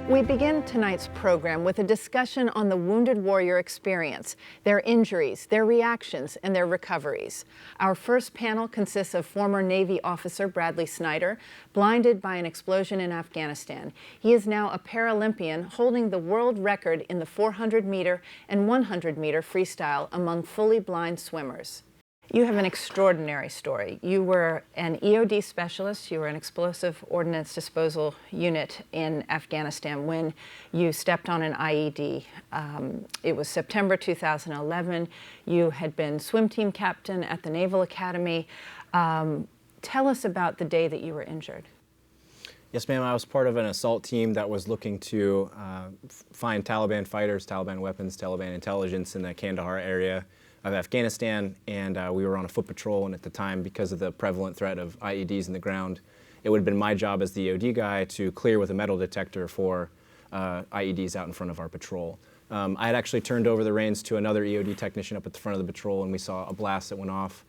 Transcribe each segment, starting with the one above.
We begin tonight's program with a discussion on the wounded warrior experience, their injuries, their reactions, and their recoveries. Our first panel consists of former Navy officer Bradley Snyder, blinded by an explosion in Afghanistan. He is now a Paralympian holding the world record in the 400-meter and 100-meter freestyle among fully blind swimmers. You have an extraordinary story. You were an EOD specialist. You were an explosive ordnance disposal unit in Afghanistan when you stepped on an IED. It was September 2011. You had been swim team captain at the Naval Academy. Tell us about the day that you were injured. Yes, ma'am. I was part of an assault team that was looking to find Taliban fighters, Taliban weapons, Taliban intelligence in the Kandahar area of Afghanistan, and we were on a foot patrol, and at the time, because of the prevalent threat of IEDs in the ground, it would have been my job as the EOD guy to clear with a metal detector for IEDs out in front of our patrol. I had actually turned over the reins to another EOD technician up at the front of the patrol, and we saw a blast that went off,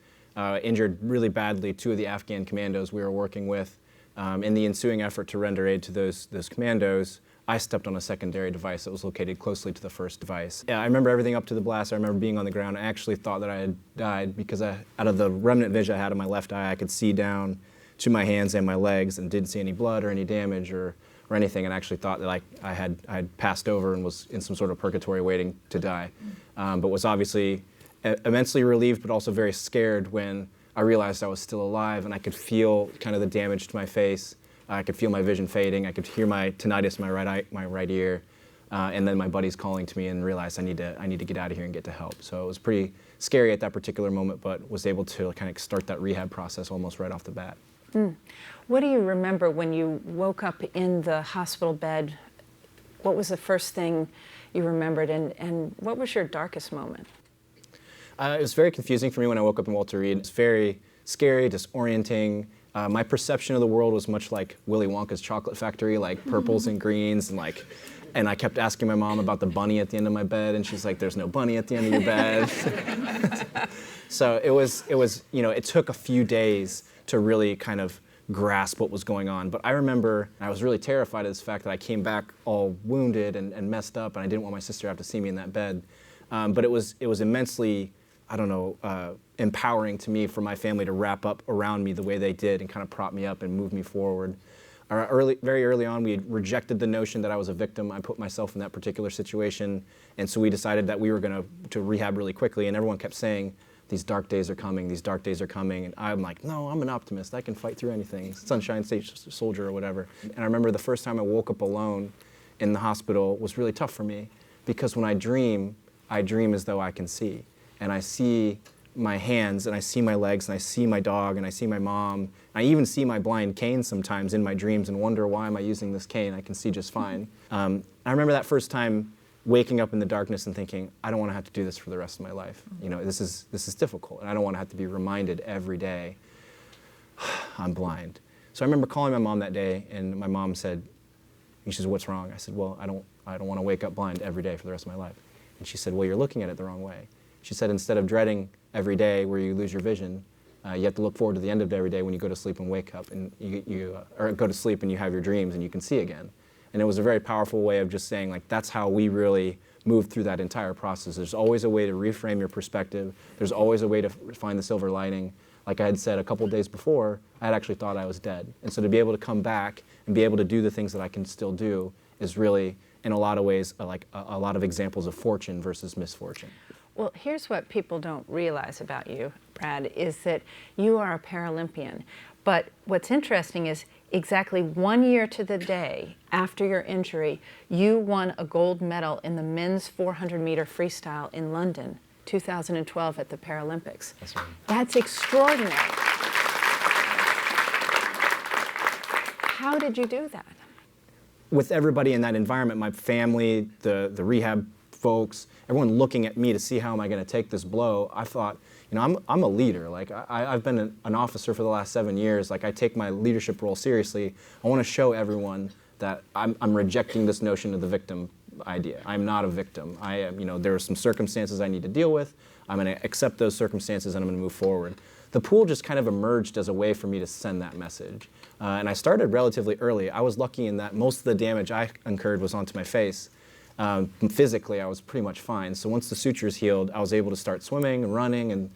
injured really badly two of the Afghan commandos we were working with. In the ensuing effort to render aid to those commandos, I stepped on a secondary device that was located closely to the first device. Yeah, I remember everything up to the blast. I remember being on the ground. I actually thought that I had died because out of the remnant vision I had in my left eye, I could see down to my hands and my legs and didn't see any blood or any damage or anything, and actually thought that I had passed over and was in some sort of purgatory waiting to die. But was obviously immensely relieved, but also very scared when I realized I was still alive, and I could feel kind of the damage to my face. I could feel my vision fading. I could hear my tinnitus in my right ear, and then my buddies calling to me, and realized I need to get out of here and get to help. So it was pretty scary at that particular moment, but was able to kind of start that rehab process almost right off the bat. What do you remember when you woke up in the hospital bed? What was the first thing you remembered, and what was your darkest moment? It was very confusing for me when I woke up in Walter Reed. It's very scary, disorienting. My perception of the world was much like Willy Wonka's chocolate factory, like purples and greens, and I kept asking my mom about the bunny at the end of my bed, and she's like, "There's no bunny at the end of your bed." So it was, it took a few days to really kind of grasp what was going on. But I remember I was really terrified of this fact that I came back all wounded and messed up, and I didn't want my sister to have to see me in that bed. But it was immensely, empowering to me for my family to wrap up around me the way they did and kind of prop me up and move me forward. Very early on, we had rejected the notion that I was a victim. I put myself in that particular situation, and so we decided that we were going to rehab really quickly, and everyone kept saying, "These dark days are coming, these dark days are coming," and I'm like, "No, I'm an optimist. I can fight through anything. Sunshine State Soldier," or whatever. And I remember the first time I woke up alone in the hospital was really tough for me, because when I dream as though I can see. And I see my hands, and I see my legs, and I see my dog, and I see my mom. And I even see my blind cane sometimes in my dreams and wonder, why am I using this cane? I can see just fine. I remember that first time waking up in the darkness and thinking, I don't want to have to do this for the rest of my life. This is difficult, and I don't want to have to be reminded every day, I'm blind. So I remember calling my mom that day, and my mom said, she says, "What's wrong?" I said, "Well, I don't want to wake up blind every day for the rest of my life." And she said, "Well, you're looking at it the wrong way." She said, "Instead of dreading every day where you lose your vision, you have to look forward to the end of every day when you go to sleep and wake up, and or go to sleep and you have your dreams and you can see again." And it was a very powerful way of just saying, that's how we really moved through that entire process. There's always a way to reframe your perspective. There's always a way to find the silver lining. Like I had said a couple days before, I had actually thought I was dead. And so to be able to come back and be able to do the things that I can still do is really, in a lot of ways, like a lot of examples of fortune versus misfortune. Well, here's what people don't realize about you, Brad, is that you are a Paralympian. But what's interesting is exactly 1 year to the day after your injury, you won a gold medal in the men's 400-meter freestyle in London, 2012 at the Paralympics. That's right. That's extraordinary. How did you do that? With everybody in that environment, my family, the rehab folks, everyone looking at me to see how am I going to take this blow, I thought, I'm a leader. I've been an officer for the last 7 years. I take my leadership role seriously. I want to show everyone that I'm rejecting this notion of the victim idea. I'm not a victim. I am, there are some circumstances I need to deal with. I'm going to accept those circumstances and I'm going to move forward. The pool just kind of emerged as a way for me to send that message. And I started relatively early. I was lucky in that most of the damage I incurred was onto my face. Physically, I was pretty much fine. So once the sutures healed, I was able to start swimming and running, and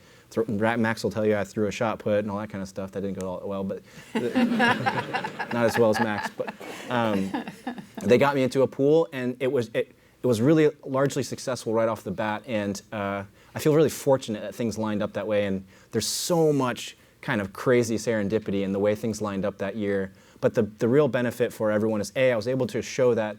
Max will tell you I threw a shot put and all that kind of stuff. That didn't go all that well, but not as well as Max. But they got me into a pool, and it was really largely successful right off the bat. And I feel really fortunate that things lined up that way. And there's so much kind of crazy serendipity in the way things lined up that year. But the real benefit for everyone is, I was able to show that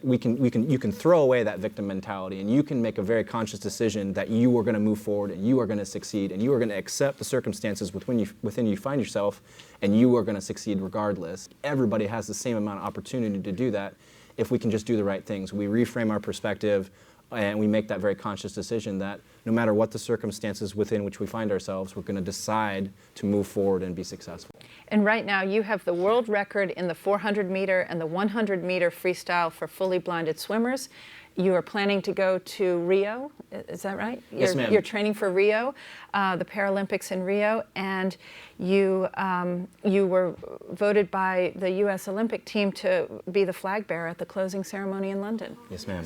you can throw away that victim mentality, and you can make a very conscious decision that you are going to move forward, and you are going to succeed, and you are going to accept the circumstances within you find yourself, and you are going to succeed regardless. Everybody has the same amount of opportunity to do that if we can just do the right things. We reframe our perspective, and we make that very conscious decision that no matter what the circumstances within which we find ourselves, we're going to decide to move forward and be successful. And right now you have the world record in the 400-meter and the 100-meter freestyle for fully blinded swimmers. You are planning to go to Rio, is that right? Yes, ma'am. You're training for Rio, the Paralympics in Rio, and you were voted by the U.S. Olympic team to be the flag bearer at the closing ceremony in London. Yes, ma'am.